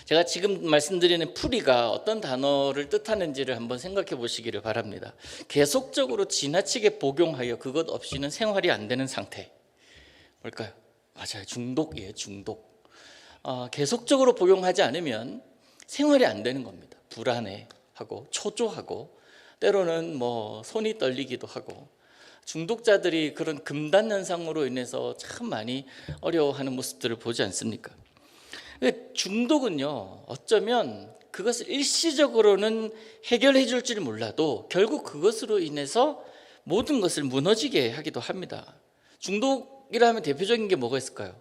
제가 지금 말씀드리는 풀이가 어떤 단어를 뜻하는지를 한번 생각해 보시기를 바랍니다. 계속적으로 지나치게 복용하여 그것 없이는 생활이 안 되는 상태. 뭘까요? 맞아요. 중독이에요. 중독. 계속적으로 복용하지 않으면 생활이 안 되는 겁니다. 불안해하고 초조하고 때로는 손이 떨리기도 하고, 중독자들이 그런 금단 현상으로 인해서 참 많이 어려워하는 모습들을 보지 않습니까? 중독은요, 어쩌면 그것을 일시적으로는 해결해 줄지를 몰라도 결국 그것으로 인해서 모든 것을 무너지게 하기도 합니다. 중독이라면 대표적인 게 뭐가 있을까요?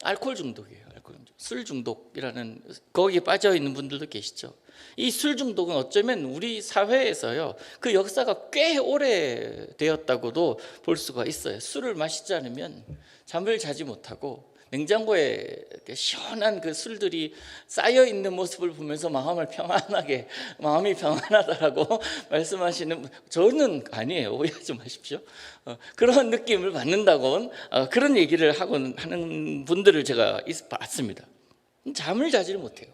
알코올 중독이에요. 알코올 중독. 술 중독이라는, 거기에 빠져 있는 분들도 계시죠. 이 술 중독은 어쩌면 우리 사회에서요, 그 역사가 꽤 오래되었다고도 볼 수가 있어요. 술을 마시지 않으면 잠을 자지 못하고 냉장고에 시원한 그 술들이 쌓여 있는 모습을 보면서 마음이 평안하다라고 말씀하시는, 저는 아니에요. 오해하지 마십시오. 그런 느낌을 받는다고 그런 얘기를 하는 분들을 제가 봤습니다. 잠을 자지를 못해요.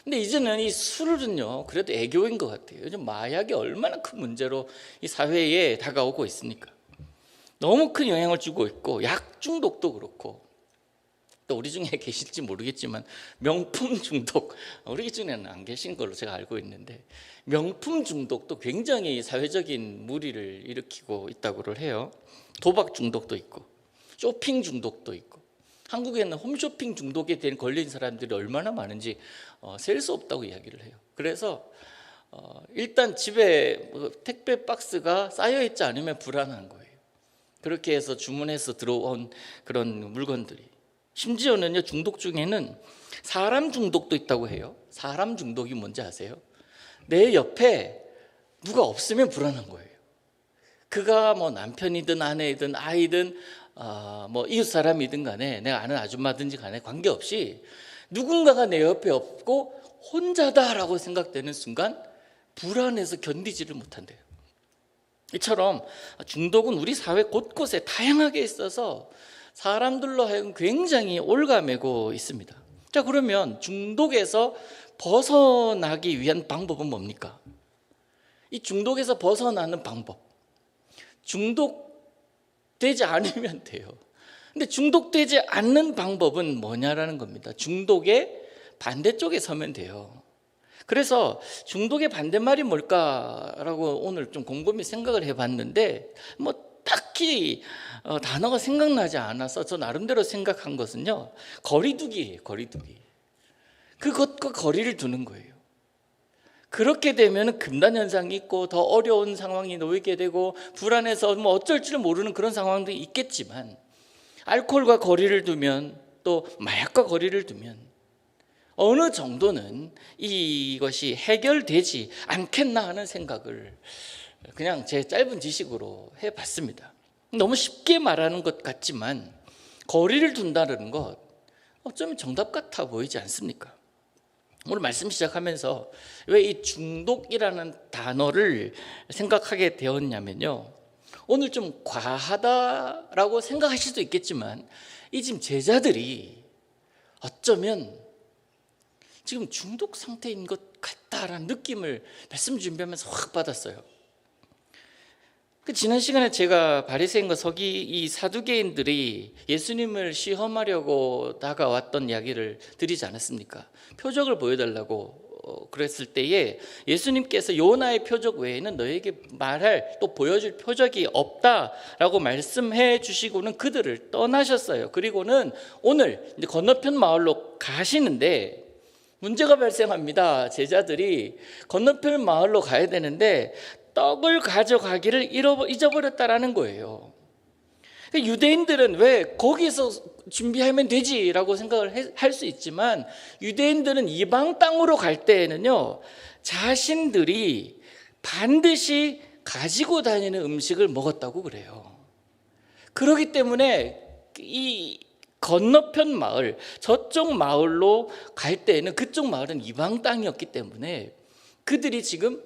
근데 이제는 이 술은요, 그래도 애교인 것 같아요. 요즘 마약이 얼마나 큰 문제로 이 사회에 다가오고 있으니까 너무 큰 영향을 주고 있고, 약 중독도 그렇고, 또 우리 중에 계실지 모르겠지만 명품 중독, 우리 중에는 안 계신 걸로 제가 알고 있는데, 명품 중독도 굉장히 사회적인 무리를 일으키고 있다고 해요. 도박 중독도 있고 쇼핑 중독도 있고, 한국에는 홈쇼핑 중독에 걸린 사람들이 얼마나 많은지 셀 수 없다고 이야기를 해요. 그래서 일단 집에 택배 박스가 쌓여있지 않으면 불안한 거예요. 그렇게 해서 주문해서 들어온 그런 물건들이, 심지어는요, 중독 중에는 사람 중독도 있다고 해요. 사람 중독이 뭔지 아세요? 내 옆에 누가 없으면 불안한 거예요. 그가 남편이든 아내이든 아이든 이웃 사람이든 간에, 내가 아는 아줌마든지 간에 관계없이 누군가가 내 옆에 없고 혼자다라고 생각되는 순간 불안해서 견디지를 못한대요. 이처럼 중독은 우리 사회 곳곳에 다양하게 있어서 사람들로 하여금 굉장히 올가매고 있습니다. 자, 그러면 중독에서 벗어나기 위한 방법은 뭡니까? 이 중독에서 벗어나는 방법, 중독되지 않으면 돼요. 근데 중독되지 않는 방법은 뭐냐라는 겁니다. 중독의 반대쪽에 서면 돼요. 그래서 중독의 반대말이 뭘까라고 오늘 좀 곰곰이 생각을 해봤는데, 딱히 단어가 생각나지 않아서 저 나름대로 생각한 것은요, 거리두기예요. 거리두기. 그것과 거리를 두는 거예요. 그렇게 되면 금단 현상이 있고 더 어려운 상황이 놓이게 되고 불안해서 어쩔 줄 모르는 그런 상황도 있겠지만, 알코올과 거리를 두면, 또 마약과 거리를 두면 어느 정도는 이것이 해결되지 않겠나 하는 생각을 그냥 제 짧은 지식으로 해봤습니다. 너무 쉽게 말하는 것 같지만 거리를 둔다는 것, 어쩌면 정답 같아 보이지 않습니까? 오늘 말씀 시작하면서 왜 이 중독이라는 단어를 생각하게 되었냐면요, 오늘 좀 과하다라고 생각하실 수도 있겠지만 이 지금 제자들이 어쩌면 지금 중독 상태인 것 같다라는 느낌을 말씀 준비하면서 확 받았어요. 지난 시간에 제가 바리새인과 이 사두개인들이 예수님을 시험하려고 다가왔던 이야기를 드리지 않았습니까? 표적을 보여달라고 그랬을 때에 예수님께서 요나의 표적 외에는 너에게 말할, 또 보여줄 표적이 없다라고 말씀해 주시고는 그들을 떠나셨어요. 그리고는 오늘 이제 건너편 마을로 가시는데 문제가 발생합니다. 제자들이 건너편 마을로 가야 되는데 떡을 가져가기를 잊어버렸다라는 거예요. 유대인들은 왜 거기서 준비하면 되지라고 생각을 할 수 있지만, 유대인들은 이방 땅으로 갈 때에는요, 자신들이 반드시 가지고 다니는 음식을 먹었다고 그래요. 그렇기 때문에 이 건너편 마을, 저쪽 마을로 갈 때에는 그쪽 마을은 이방 땅이었기 때문에 그들이 지금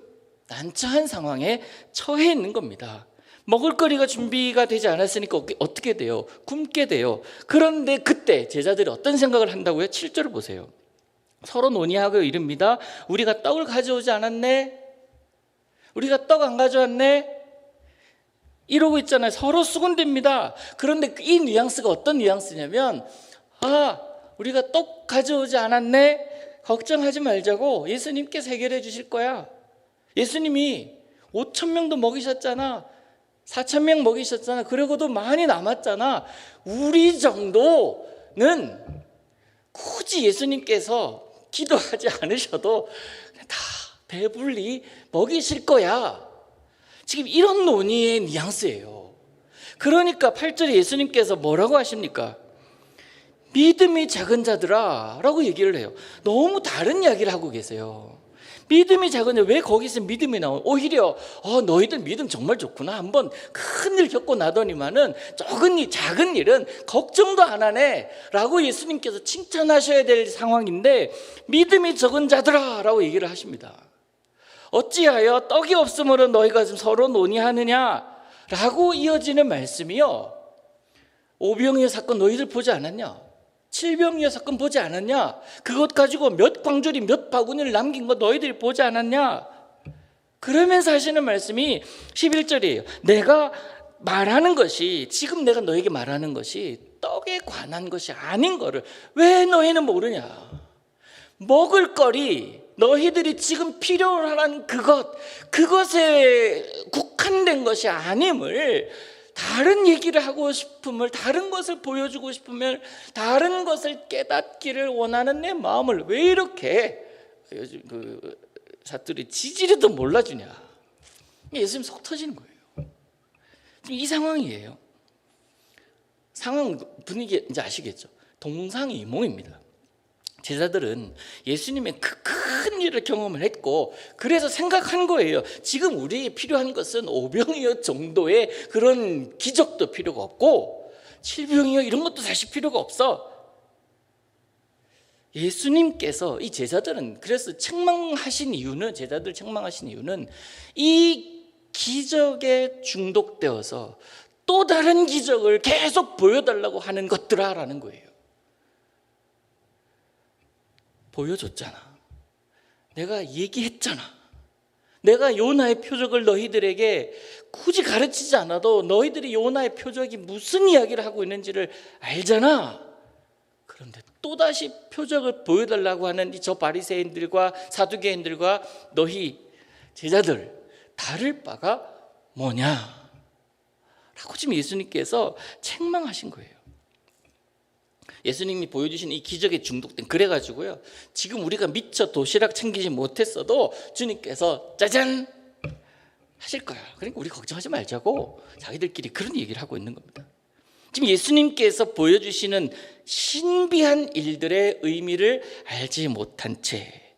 난처한 상황에 처해 있는 겁니다. 먹을거리가 준비가 되지 않았으니까 어떻게 돼요? 굶게 돼요. 그런데 그때 제자들이 어떤 생각을 한다고요? 7절을 보세요. 서로 논의하고 이릅니다. 우리가 떡을 가져오지 않았네? 우리가 떡 안 가져왔네? 이러고 있잖아요. 서로 수군댑니다. 그런데 이 뉘앙스가 어떤 뉘앙스냐면, 우리가 떡 가져오지 않았네? 걱정하지 말자고, 예수님께서 해결해 주실 거야. 예수님이 5,000명도 먹이셨잖아. 4,000명 먹이셨잖아. 그러고도 많이 남았잖아. 우리 정도는 굳이 예수님께서 기도하지 않으셔도 다 배불리 먹이실 거야. 지금 이런 논의의 뉘앙스예요. 그러니까 8절에 예수님께서 뭐라고 하십니까? 믿음이 작은 자들아 라고 얘기를 해요. 너무 다른 이야기를 하고 계세요. 믿음이 작은 자, 왜 거기서 믿음이 나오요? 오히려 너희들 믿음 정말 좋구나. 한번 큰일 겪고 나더니만은 작은 일은 걱정도 안 하네 라고 예수님께서 칭찬하셔야 될 상황인데, 믿음이 적은 자들아 라고 얘기를 하십니다. 어찌하여 떡이 없으므로 너희가 지금 서로 논의하느냐 라고 이어지는 말씀이요, 오병이어 사건 너희들 보지 않았냐? 7병이어 사건 보지 않았냐? 그것 가지고 몇 광주리 몇 바구니를 남긴 거 너희들이 보지 않았냐? 그러면서 하시는 말씀이 11절이에요. 내가 말하는 것이, 지금 내가 너에게 말하는 것이 떡에 관한 것이 아닌 거를 왜 너희는 모르냐? 먹을 거리, 너희들이 지금 필요로 하는 그것에 국한된 것이 아님을, 다른 얘기를 하고 싶음을, 다른 것을 보여주고 싶으면 다른 것을 깨닫기를 원하는 내 마음을 왜 이렇게 요즘 사투리 지지리도 몰라주냐? 예수님 속 터지는 거예요. 지금 이 상황이에요. 상황 분위기 이제 아시겠죠? 동상이몽입니다. 제자들은 예수님의 큰 일을 경험을 했고, 그래서 생각한 거예요. 지금 우리에게 필요한 것은 오병이어 정도의 그런 기적도 필요가 없고, 7병이어 이런 것도 사실 필요가 없어. 예수님께서, 이 제자들은 그래서 제자들 책망하신 이유는 이 기적에 중독되어서 또 다른 기적을 계속 보여달라고 하는 것들아라는 거예요. 보여줬잖아. 내가 얘기했잖아. 내가 요나의 표적을 너희들에게 굳이 가르치지 않아도 너희들이 요나의 표적이 무슨 이야기를 하고 있는지를 알잖아. 그런데 또다시 표적을 보여달라고 하는 저 바리새인들과 사두개인들과 너희 제자들, 다를 바가 뭐냐? 라고 지금 예수님께서 책망하신 거예요. 예수님이 보여주신 이 기적에 중독된, 그래가지고요, 지금 우리가 미처 도시락 챙기지 못했어도 주님께서 짜잔 하실 거야. 그러니까 우리 걱정하지 말자고 자기들끼리 그런 얘기를 하고 있는 겁니다. 지금 예수님께서 보여주시는 신비한 일들의 의미를 알지 못한 채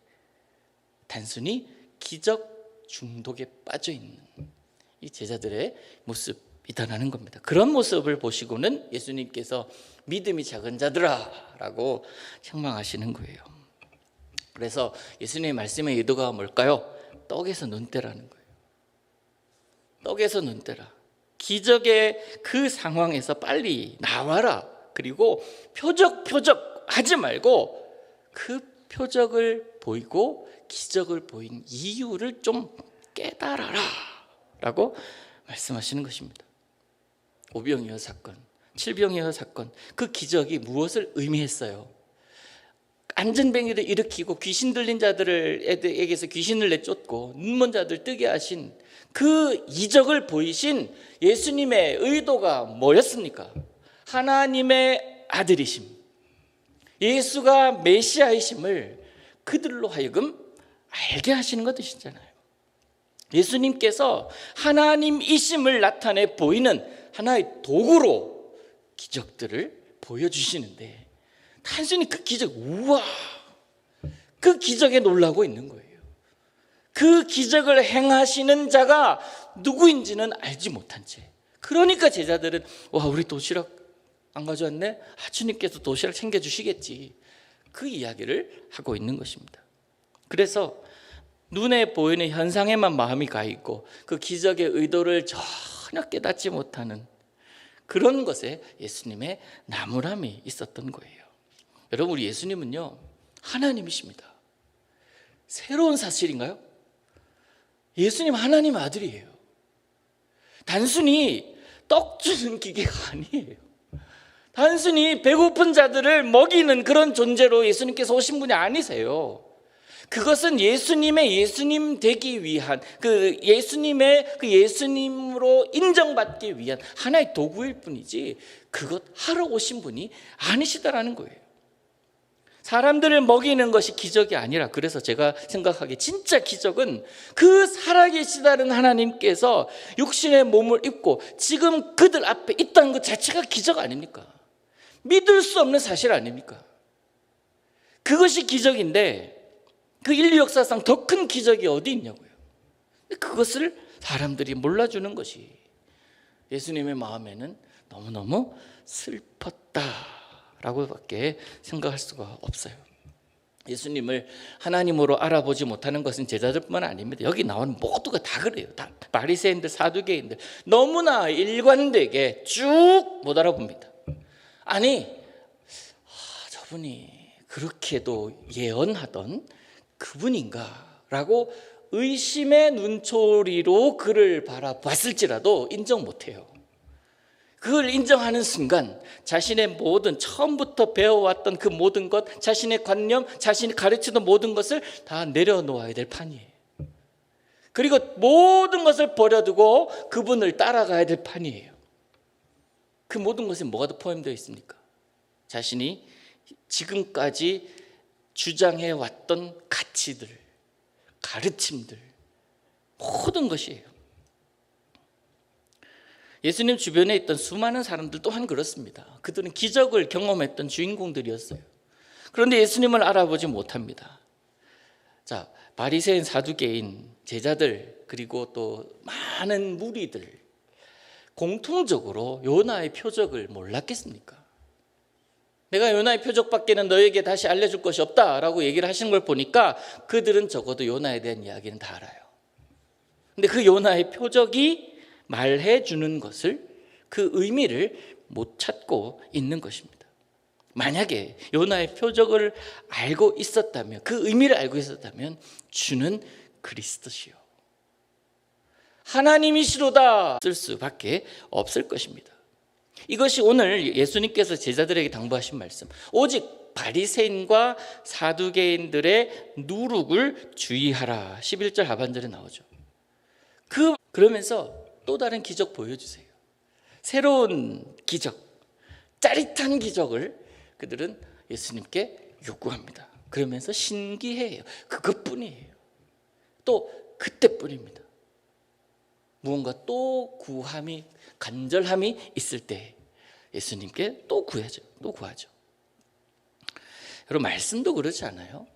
단순히 기적 중독에 빠져 있는 이 제자들의 모습이다라는 겁니다. 그런 모습을 보시고는 예수님께서 믿음이 작은 자들아 라고 책망하시는 거예요. 그래서 예수님의 말씀의 의도가 뭘까요? 떡에서 눈 떼라는 거예요. 떡에서 눈 떼라. 기적의 그 상황에서 빨리 나와라. 그리고 표적 하지 말고 그 표적을 보이고 기적을 보인 이유를 좀 깨달아라 라고 말씀하시는 것입니다. 오병이어 사건, 7병이어 사건, 그 기적이 무엇을 의미했어요? 안전뱅이를 일으키고 귀신 들린 자들에게서 귀신을 내쫓고 눈먼 자들 뜨게 하신 그 이적을 보이신 예수님의 의도가 뭐였습니까? 하나님의 아들이심, 예수가 메시아이심을 그들로 하여금 알게 하시는 것이잖아요. 예수님께서 하나님이심을 나타내 보이는 하나의 도구로 기적들을 보여주시는데, 단순히 그 기적, 우와, 그 기적에 놀라고 있는 거예요. 그 기적을 행하시는 자가 누구인지는 알지 못한 채, 그러니까 제자들은 와, 우리 도시락 안 가져왔네? 주님께서 도시락 챙겨주시겠지, 그 이야기를 하고 있는 것입니다. 그래서 눈에 보이는 현상에만 마음이 가 있고 그 기적의 의도를 전혀 깨닫지 못하는 그런 것에 예수님의 나무람이 있었던 거예요. 여러분, 우리 예수님은요, 하나님이십니다. 새로운 사실인가요? 예수님 하나님 아들이에요. 단순히 떡 주는 기계가 아니에요. 단순히 배고픈 자들을 먹이는 그런 존재로 예수님께서 오신 분이 아니세요. 그것은 예수님의 예수님 되기 위한, 그 예수님의 그 예수님으로 인정받기 위한 하나의 도구일 뿐이지 그것 하러 오신 분이 아니시다라는 거예요. 사람들을 먹이는 것이 기적이 아니라, 그래서 제가 생각하기에 진짜 기적은 그 살아계시다는 하나님께서 육신의 몸을 입고 지금 그들 앞에 있다는 것 자체가 기적 아닙니까? 믿을 수 없는 사실 아닙니까? 그것이 기적인데 그 인류 역사상 더 큰 기적이 어디 있냐고요. 그것을 사람들이 몰라주는 것이 예수님의 마음에는 너무너무 슬펐다라고밖에 생각할 수가 없어요. 예수님을 하나님으로 알아보지 못하는 것은 제자들뿐만 아닙니다. 여기 나오는 모두가 다 그래요. 다 바리새인들, 사두개인들 너무나 일관되게 쭉 못 알아봅니다. 아니, 저분이 그렇게도 예언하던 그분인가라고 의심의 눈초리로 그를 바라봤을지라도 인정 못해요. 그걸 인정하는 순간 자신의 모든, 처음부터 배워왔던 그 모든 것, 자신의 관념, 자신이 가르치던 모든 것을 다 내려놓아야 될 판이에요. 그리고 모든 것을 버려두고 그분을 따라가야 될 판이에요. 그 모든 것에 뭐가 더 포함되어 있습니까? 자신이 지금까지 주장해왔던 가치들, 가르침들, 모든 것이에요. 예수님 주변에 있던 수많은 사람들 또한 그렇습니다. 그들은 기적을 경험했던 주인공들이었어요. 그런데 예수님을 알아보지 못합니다. 자, 바리새인, 사두개인, 제자들, 그리고 또 많은 무리들, 공통적으로 요나의 표적을 몰랐겠습니까? 내가 요나의 표적밖에는 너에게 다시 알려줄 것이 없다라고 얘기를 하시는 걸 보니까 그들은 적어도 요나에 대한 이야기는 다 알아요. 근데 그 요나의 표적이 말해주는 것을, 그 의미를 못 찾고 있는 것입니다. 만약에 요나의 표적을 알고 있었다면, 그 의미를 알고 있었다면 주는 그리스도시요 하나님이시로다 쓸 수밖에 없을 것입니다. 이것이 오늘 예수님께서 제자들에게 당부하신 말씀, 오직 바리새인과 사두개인들의 누룩을 주의하라. 11절 하반절에 나오죠. 그러면서 또 다른 기적 보여주세요. 새로운 기적, 짜릿한 기적을 그들은 예수님께 요구합니다. 그러면서 신기해요. 그것뿐이에요. 또 그때뿐입니다. 무언가 또 구함이, 간절함이 있을 때 예수님께 또 구하죠. 여러분, 말씀도 그렇지 않아요?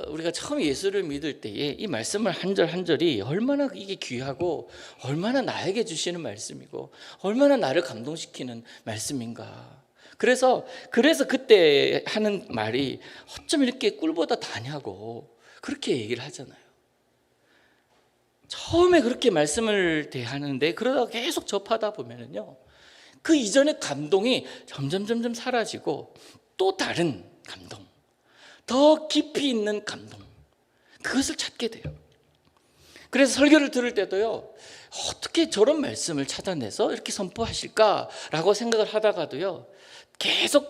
우리가 처음 예수를 믿을 때에 이 말씀을 한 절 한 절이 얼마나 이게 귀하고 얼마나 나에게 주시는 말씀이고 얼마나 나를 감동시키는 말씀인가. 그래서 그때 하는 말이 어쩜 이렇게 꿀보다 다냐고 그렇게 얘기를 하잖아요. 처음에 그렇게 말씀을 대하는데 그러다가 계속 접하다 보면은요, 그 이전의 감동이 점점 사라지고 또 다른 감동, 더 깊이 있는 감동, 그것을 찾게 돼요. 그래서 설교를 들을 때도요, 어떻게 저런 말씀을 찾아내서 이렇게 선포하실까라고 생각을 하다가도요, 계속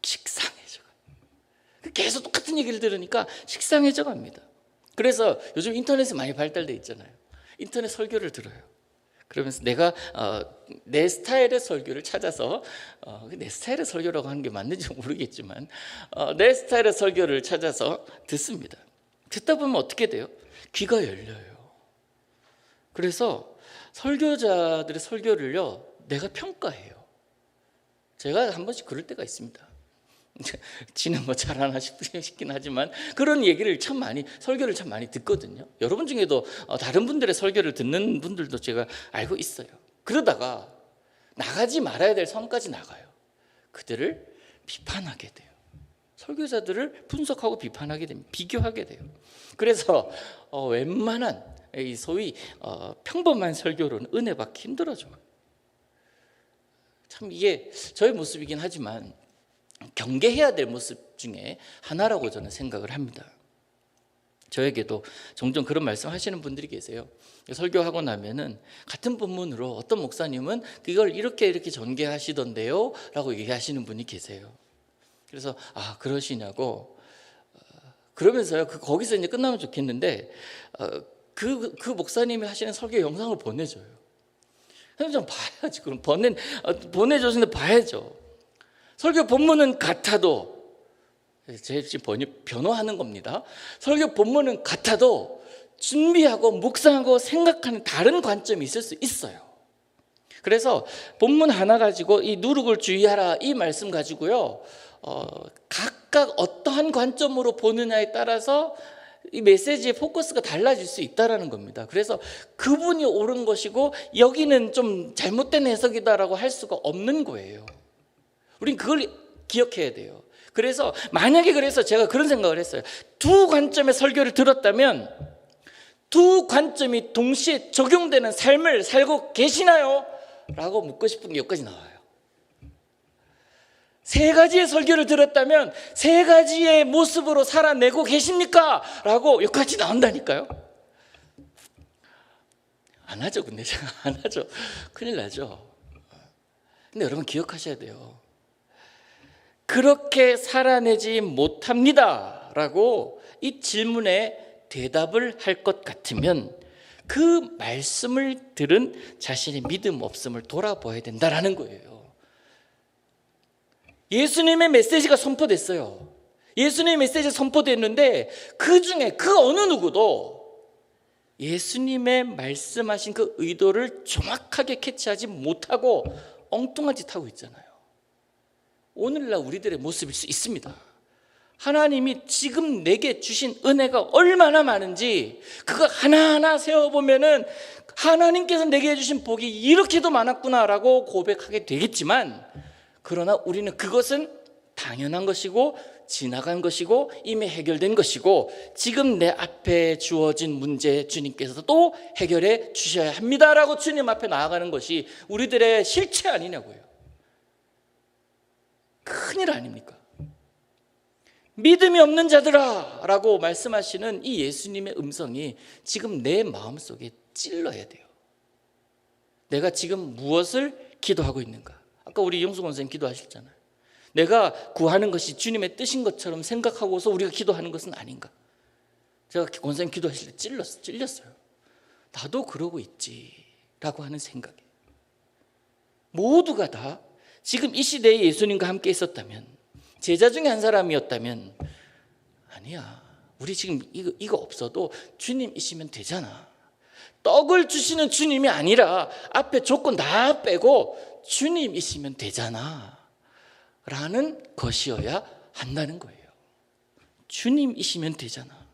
식상해져 가요. 계속 똑같은 얘기를 들으니까 식상해져 갑니다. 그래서 요즘 인터넷이 많이 발달돼 있잖아요. 인터넷 설교를 들어요. 그러면서 내가 내 스타일의 설교를 찾아서, 내 스타일의 설교라고 하는 게 맞는지 모르겠지만 내 스타일의 설교를 찾아서 듣습니다. 듣다 보면 어떻게 돼요? 귀가 열려요. 그래서 설교자들의 설교를요, 내가 평가해요. 제가 한 번씩 그럴 때가 있습니다. 지는 뭐 잘하나 싶긴 하지만 그런 얘기를 참 많이, 설교를 참 많이 듣거든요. 여러분 중에도 다른 분들의 설교를 듣는 분들도 제가 알고 있어요. 그러다가 나가지 말아야 될 선까지 나가요. 그들을 비판하게 돼요. 설교자들을 분석하고 비판하게 됩니다. 비교하게 돼요. 그래서 웬만한 이 소위 평범한 설교로는 은혜 받기 힘들어져요. 참 이게 저의 모습이긴 하지만 경계해야 될 모습 중에 하나라고 저는 생각을 합니다. 저에게도 종종 그런 말씀하시는 분들이 계세요. 설교하고 나면은 같은 본문으로 어떤 목사님은 이걸 이렇게 전개하시던데요 라고 얘기하시는 분이 계세요. 그래서 그러시냐고 그러면서요 거기서 이제 끝나면 좋겠는데 그 목사님이 하시는 설교 영상을 보내줘요. 그럼 좀 봐야지. 그럼 보내줬는데 봐야죠. 설교 본문은 같아도 제 지금 변호하는 겁니다. 설교 본문은 같아도 준비하고 묵상하고 생각하는 다른 관점이 있을 수 있어요. 그래서 본문 하나 가지고 이 누룩을 주의하라 이 말씀 가지고요 각각 어떠한 관점으로 보느냐에 따라서 이 메시지의 포커스가 달라질 수 있다는 겁니다. 그래서 그분이 옳은 것이고 여기는 좀 잘못된 해석이다라고 할 수가 없는 거예요. 우린 그걸 기억해야 돼요. 그래서 만약에 제가 그런 생각을 했어요. 두 관점의 설교를 들었다면 두 관점이 동시에 적용되는 삶을 살고 계시나요? 라고 묻고 싶은 게 여기까지 나와요. 세 가지의 설교를 들었다면 세 가지의 모습으로 살아내고 계십니까? 라고 여기까지 나온다니까요. 안 하죠. 근데 제가 안 하죠. 큰일 나죠. 근데 여러분 기억하셔야 돼요. 그렇게 살아내지 못합니다 라고 이 질문에 대답을 할 것 같으면 그 말씀을 들은 자신의 믿음 없음을 돌아봐야 된다라는 거예요. 예수님의 메시지가 선포됐어요. 예수님의 메시지가 선포됐는데 그 중에 그 어느 누구도 예수님의 말씀하신 그 의도를 정확하게 캐치하지 못하고 엉뚱한 짓 하고 있잖아요. 오늘날 우리들의 모습일 수 있습니다. 하나님이 지금 내게 주신 은혜가 얼마나 많은지 그거 하나하나 세어보면은 하나님께서 내게 해주신 복이 이렇게도 많았구나라고 고백하게 되겠지만, 그러나 우리는 그것은 당연한 것이고 지나간 것이고 이미 해결된 것이고 지금 내 앞에 주어진 문제 주님께서 또 해결해 주셔야 합니다라고 주님 앞에 나아가는 것이 우리들의 실체 아니냐고요. 큰일 아닙니까? 믿음이 없는 자들아 라고 말씀하시는 이 예수님의 음성이 지금 내 마음속에 찔러야 돼요. 내가 지금 무엇을 기도하고 있는가? 아까 우리 영수 권사님 기도하셨잖아요. 내가 구하는 것이 주님의 뜻인 것처럼 생각하고서 우리가 기도하는 것은 아닌가? 제가 권사님 기도하실 때 찔렸어요. 나도 그러고 있지라고 하는 생각에 모두가 다 지금 이 시대에 예수님과 함께 있었다면, 제자 중에 한 사람이었다면, 아니야, 우리 지금 이거 없어도 주님이시면 되잖아. 떡을 주시는 주님이 아니라 앞에 조건 다 빼고 주님이시면 되잖아 라는 것이어야 한다는 거예요. 주님이시면 되잖아.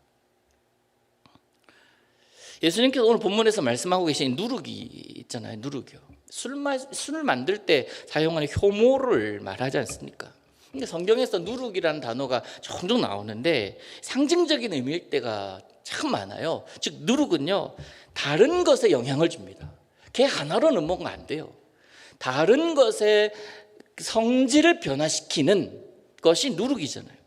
예수님께서 오늘 본문에서 말씀하고 계신 누룩이 있잖아요. 누룩이요. 술을 만들 때 사용하는 효모를 말하지 않습니까? 근데 성경에서 누룩이라는 단어가 종종 나오는데 상징적인 의미일 때가 참 많아요. 즉 누룩은요, 다른 것에 영향을 줍니다. 걔 하나로는 뭔가 안 돼요. 다른 것의 성질을 변화시키는 것이 누룩이잖아요.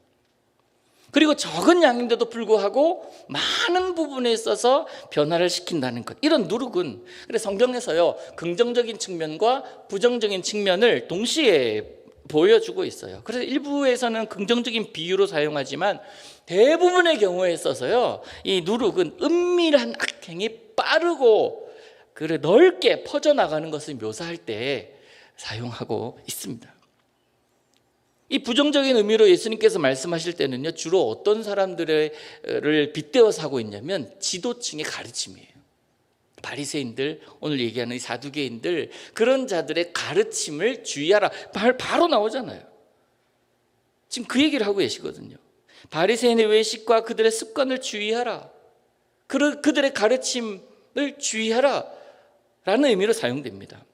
그리고 적은 양인데도 불구하고 많은 부분에 있어서 변화를 시킨다는 것, 이런 누룩은, 그래서 성경에서요 긍정적인 측면과 부정적인 측면을 동시에 보여주고 있어요. 그래서 일부에서는 긍정적인 비유로 사용하지만 대부분의 경우에 있어서요 이 누룩은 은밀한 악행이 빠르고 넓게 퍼져나가는 것을 묘사할 때 사용하고 있습니다. 이 부정적인 의미로 예수님께서 말씀하실 때는요, 주로 어떤 사람들을 빗대어서 하고 있냐면 지도층의 가르침이에요. 바리새인들, 오늘 얘기하는 이 사두개인들, 그런 자들의 가르침을 주의하라. 바로 나오잖아요. 지금 그 얘기를 하고 계시거든요. 바리새인의 외식과 그들의 습관을 주의하라. 그들의 가르침을 주의하라 라는 의미로 사용됩니다.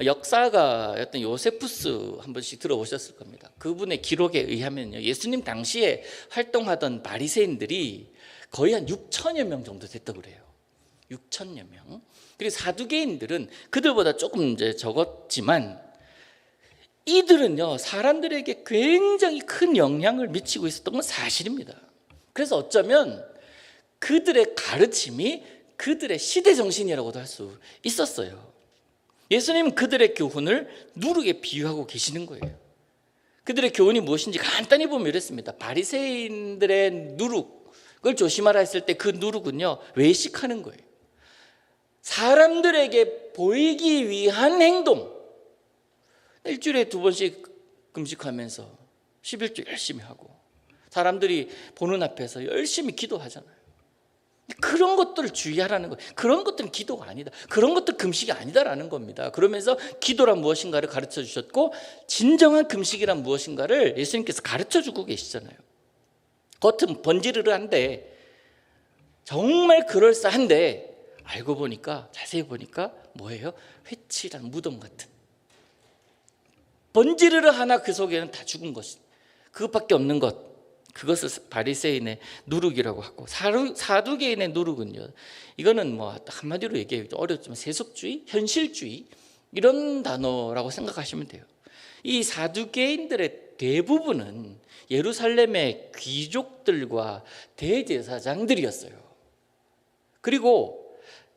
역사가였던 요세푸스 한 번씩 들어보셨을 겁니다. 그분의 기록에 의하면요, 예수님 당시에 활동하던 바리새인들이 거의 한 6천여 명 정도 됐다고 그래요. 6천여 명. 그리고 사두개인들은 그들보다 조금 이제 적었지만 이들은요, 사람들에게 굉장히 큰 영향을 미치고 있었던 건 사실입니다. 그래서 어쩌면 그들의 가르침이 그들의 시대 정신이라고도 할 수 있었어요. 예수님은 그들의 교훈을 누룩에 비유하고 계시는 거예요. 그들의 교훈이 무엇인지 간단히 보면 이랬습니다. 바리새인들의 누룩을 조심하라 했을 때 그 누룩은요, 외식하는 거예요. 사람들에게 보이기 위한 행동. 일주일에 2번씩 금식하면서 11조 열심히 하고 사람들이 보는 앞에서 열심히 기도하잖아요. 그런 것들을 주의하라는 거예요. 그런 것들은 기도가 아니다. 그런 것들 금식이 아니다라는 겁니다. 그러면서 기도란 무엇인가를 가르쳐 주셨고 진정한 금식이란 무엇인가를 예수님께서 가르쳐 주고 계시잖아요. 겉은 번지르르한데 정말 그럴싸한데 알고 보니까, 자세히 보니까 뭐예요? 회칠한 무덤 같은, 번지르르 하나 그 속에는 다 죽은 것, 그것밖에 없는 것, 그것을 바리새인의 누룩이라고 하고, 사두개인의 누룩은요, 이거는 뭐 한마디로 얘기하기도 어렵지만 세속주의, 현실주의 이런 단어라고 생각하시면 돼요. 이 사두개인들의 대부분은 예루살렘의 귀족들과 대제사장들이었어요. 그리고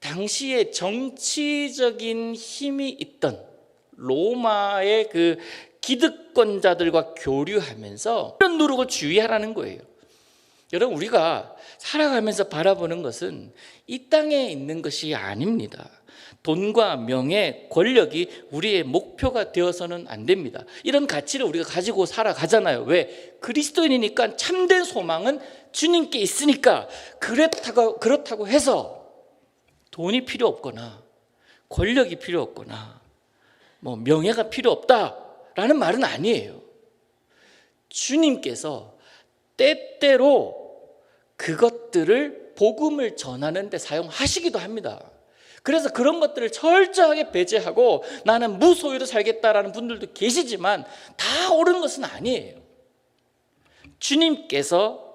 당시에 정치적인 힘이 있던 로마의 그 기득권자들과 교류하면서 이런 누룩을 주의하라는 거예요. 여러분, 우리가 살아가면서 바라보는 것은 이 땅에 있는 것이 아닙니다. 돈과 명예, 권력이 우리의 목표가 되어서는 안 됩니다. 이런 가치를 우리가 가지고 살아가잖아요. 왜? 그리스도인이니까 참된 소망은 주님께 있으니까. 그렇다고 해서 돈이 필요 없거나 권력이 필요 없거나 뭐 명예가 필요 없다라는 말은 아니에요. 주님께서 때때로 그것들을 복음을 전하는 데 사용하시기도 합니다. 그래서 그런 것들을 철저하게 배제하고 나는 무소유로 살겠다라는 분들도 계시지만 다 옳은 것은 아니에요. 주님께서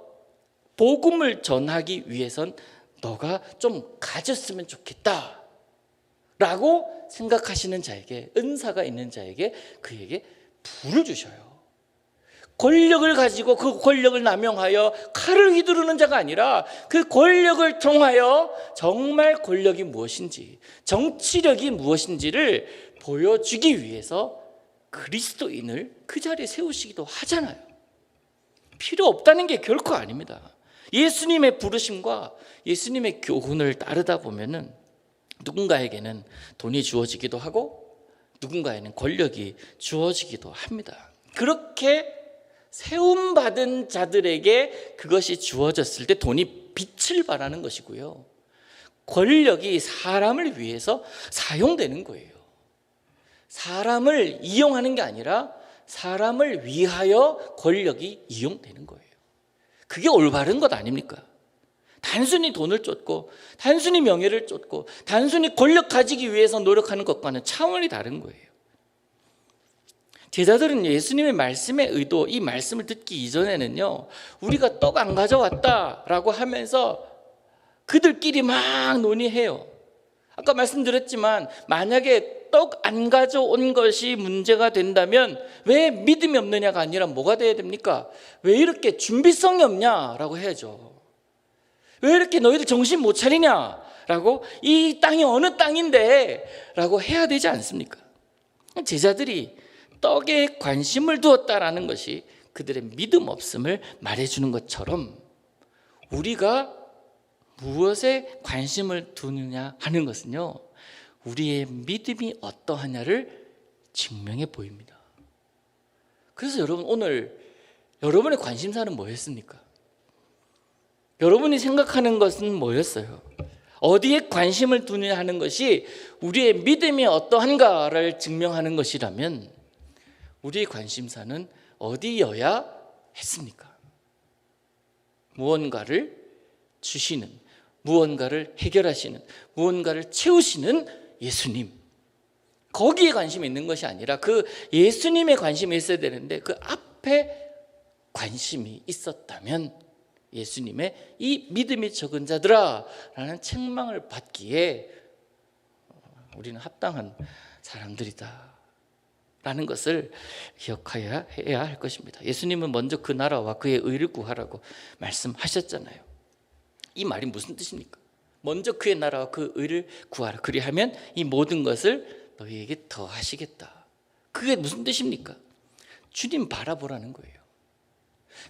복음을 전하기 위해선 너가 좀 가졌으면 좋겠다 라고 생각하시는 자에게, 은사가 있는 자에게 그에게 부를 주셔요. 권력을 가지고 그 권력을 남용하여 칼을 휘두르는 자가 아니라 그 권력을 통하여 정말 권력이 무엇인지, 정치력이 무엇인지를 보여주기 위해서 그리스도인을 그 자리에 세우시기도 하잖아요. 필요 없다는 게 결코 아닙니다. 예수님의 부르심과 예수님의 교훈을 따르다 보면은 누군가에게는 돈이 주어지기도 하고 누군가에는 권력이 주어지기도 합니다. 그렇게 세움받은 자들에게 그것이 주어졌을 때 돈이 빛을 발하는 것이고요, 권력이 사람을 위해서 사용되는 거예요. 사람을 이용하는 게 아니라 사람을 위하여 권력이 이용되는 거예요. 그게 올바른 것 아닙니까? 단순히 돈을 쫓고 단순히 명예를 쫓고 단순히 권력 가지기 위해서 노력하는 것과는 차원이 다른 거예요. 제자들은 예수님의 말씀의 의도, 이 말씀을 듣기 이전에는요, 우리가 떡 안 가져왔다라고 하면서 그들끼리 막 논의해요. 아까 말씀드렸지만 만약에 떡 안 가져온 것이 문제가 된다면 왜 믿음이 없느냐가 아니라 뭐가 돼야 됩니까? 왜 이렇게 준비성이 없냐라고 해야죠. 왜 이렇게 너희들 정신 못 차리냐라고, 이 땅이 어느 땅인데 라고 해야 되지 않습니까? 제자들이 떡에 관심을 두었다라는 것이 그들의 믿음 없음을 말해주는 것처럼 우리가 무엇에 관심을 두느냐 하는 것은요, 우리의 믿음이 어떠하냐를 증명해 보입니다. 그래서 여러분, 오늘 여러분의 관심사는 뭐였습니까? 여러분이 생각하는 것은 뭐였어요? 어디에 관심을 두느냐 하는 것이 우리의 믿음이 어떠한가를 증명하는 것이라면 우리의 관심사는 어디여야 했습니까? 무언가를 주시는, 무언가를 해결하시는, 무언가를 채우시는 예수님, 거기에 관심이 있는 것이 아니라 그 예수님에 관심이 있어야 되는데 그 앞에 관심이 있었다면 예수님의 이 믿음이 적은 자들아 라는 책망을 받기에 우리는 합당한 사람들이다 라는 것을 기억해야 할 것입니다. 예수님은 먼저 그 나라와 그의 의를 구하라고 말씀하셨잖아요. 이 말이 무슨 뜻입니까? 먼저 그의 나라와 그 의를 구하라. 그리하면 이 모든 것을 너희에게 더하시겠다. 그게 무슨 뜻입니까? 주님 바라보라는 거예요.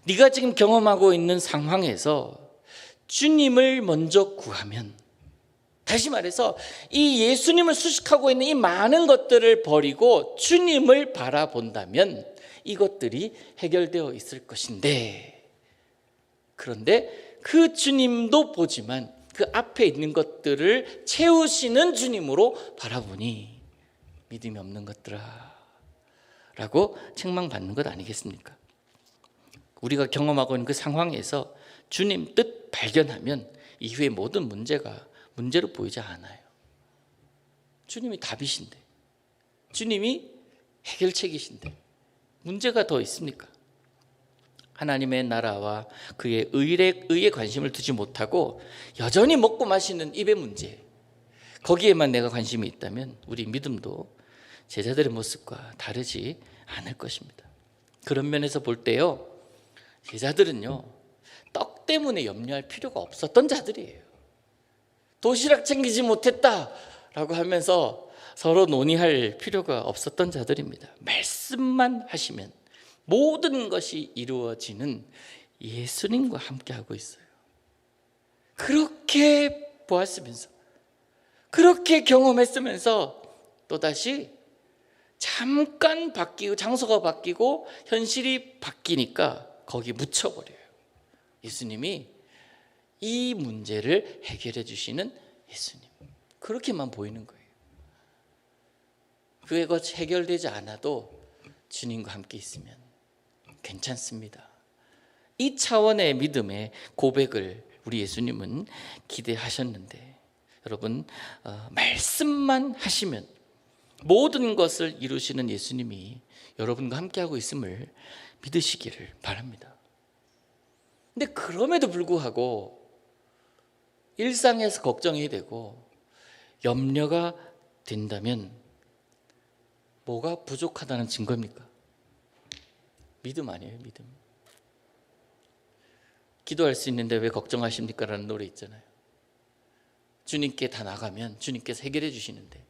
네가 지금 경험하고 있는 상황에서 주님을 먼저 구하면, 다시 말해서 이 예수님을 수식하고 있는 이 많은 것들을 버리고 주님을 바라본다면 이것들이 해결되어 있을 것인데, 그런데 그 주님도 보지만 그 앞에 있는 것들을 채우시는 주님으로 바라보니 믿음이 없는 것들아 라고 책망받는 것 아니겠습니까? 우리가 경험하고 있는 그 상황에서 주님 뜻 발견하면 이후의 모든 문제가 문제로 보이지 않아요. 주님이 답이신데, 주님이 해결책이신데 문제가 더 있습니까? 하나님의 나라와 그의 의에 관심을 두지 못하고 여전히 먹고 마시는 입의 문제, 거기에만 내가 관심이 있다면 우리 믿음도 제자들의 모습과 다르지 않을 것입니다. 그런 면에서 볼 때요, 제자들은요 떡 때문에 염려할 필요가 없었던 자들이에요. 도시락 챙기지 못했다라고 하면서 서로 논의할 필요가 없었던 자들입니다. 말씀만 하시면 모든 것이 이루어지는 예수님과 함께하고 있어요. 그렇게 보았으면서, 그렇게 경험했으면서 또다시 잠깐 바뀌고 장소가 바뀌고 현실이 바뀌니까 거기 묻혀버려요. 예수님이 이 문제를 해결해 주시는 예수님, 그렇게만 보이는 거예요. 그게 해결되지 않아도 주님과 함께 있으면 괜찮습니다. 이 차원의 믿음의 고백을 우리 예수님은 기대하셨는데, 여러분, 말씀만 하시면 모든 것을 이루시는 예수님이 여러분과 함께하고 있음을 믿으시기를 바랍니다. 근데 그럼에도 불구하고 일상에서 걱정이 되고 염려가 된다면 뭐가 부족하다는 증거입니까? 믿음 아니에요, 믿음. 기도할 수 있는데 왜 걱정하십니까? 라는 노래 있잖아요. 주님께 다 나가면 주님께서 해결해 주시는데,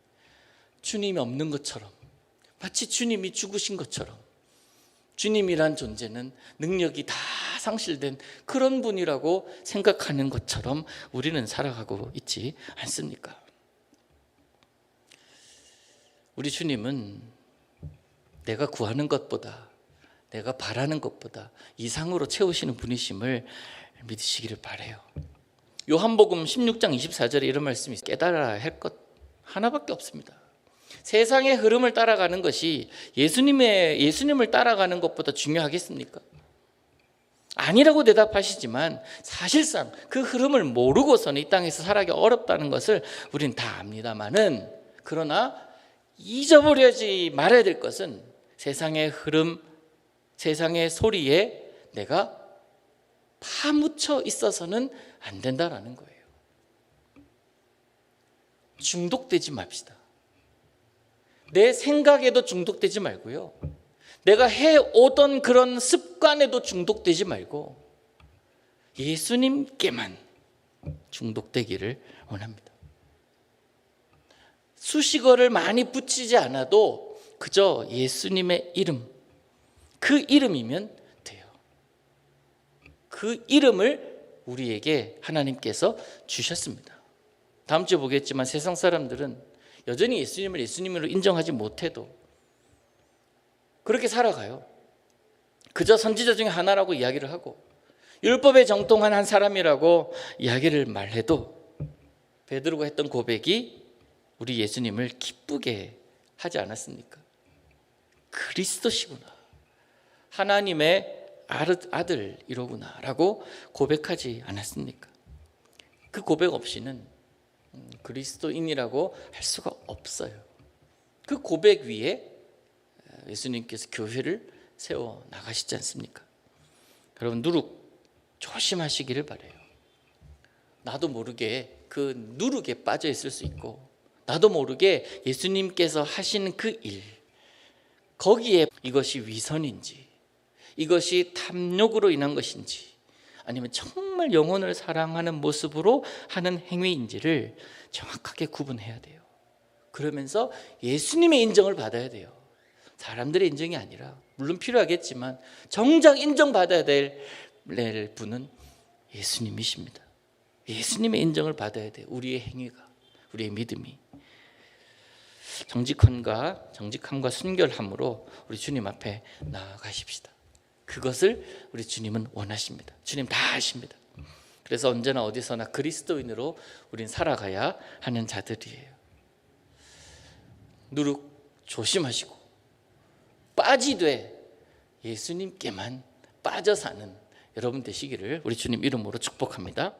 주님이 없는 것처럼, 마치 주님이 죽으신 것처럼 주님이란 존재는 능력이 다 상실된 그런 분이라고 생각하는 것처럼 우리는 살아가고 있지 않습니까? 우리 주님은 내가 구하는 것보다, 내가 바라는 것보다 이상으로 채우시는 분이심을 믿으시기를 바라요. 요한복음 16장 24절에 이런 말씀이 있어요. 깨달아야 할 것 하나밖에 없습니다. 세상의 흐름을 따라가는 것이 예수님을 따라가는 것보다 중요하겠습니까? 아니라고 대답하시지만 사실상 그 흐름을 모르고서는 이 땅에서 살아가기 어렵다는 것을 우리는 다 압니다만은, 그러나 잊어버리지 말아야 될 것은 세상의 흐름, 세상의 소리에 내가 파묻혀 있어서는 안 된다라는 거예요. 중독되지 맙시다. 내 생각에도 중독되지 말고요, 내가 해오던 그런 습관에도 중독되지 말고 예수님께만 중독되기를 원합니다. 수식어를 많이 붙이지 않아도 그저 예수님의 이름, 그 이름이면 돼요. 그 이름을 우리에게 하나님께서 주셨습니다. 다음 주에 보겠지만 세상 사람들은 여전히 예수님을 예수님으로 인정하지 못해도 그렇게 살아가요. 그저 선지자 중에 하나라고 이야기를 하고 율법에 정통한 한 사람이라고 이야기를 말해도 베드로가 했던 고백이 우리 예수님을 기쁘게 하지 않았습니까? 그리스도시구나, 하나님의 아들이로구나 라고 고백하지 않았습니까? 그 고백 없이는 그리스도인이라고 할 수가 없어요. 그 고백 위에 예수님께서 교회를 세워 나가시지 않습니까? 여러분, 누룩 조심하시기를 바라요. 나도 모르게 그 누룩에 빠져 있을 수 있고, 나도 모르게 예수님께서 하시는 그 일, 거기에 이것이 위선인지, 이것이 탐욕으로 인한 것인지, 아니면 정말 영혼을 사랑하는 모습으로 하는 행위인지를 정확하게 구분해야 돼요. 그러면서 예수님의 인정을 받아야 돼요. 사람들의 인정이 아니라, 물론 필요하겠지만 정작 인정받아야 될 분은 예수님이십니다. 예수님의 인정을 받아야 돼요. 우리의 행위가, 우리의 믿음이. 정직함과 순결함으로 우리 주님 앞에 나아가십시다. 그것을 우리 주님은 원하십니다. 주님 다 아십니다. 그래서 언제나 어디서나 그리스도인으로 우린 살아가야 하는 자들이에요. 누룩 조심하시고 빠지되 예수님께만 빠져 사는 여러분 되시기를 우리 주님 이름으로 축복합니다.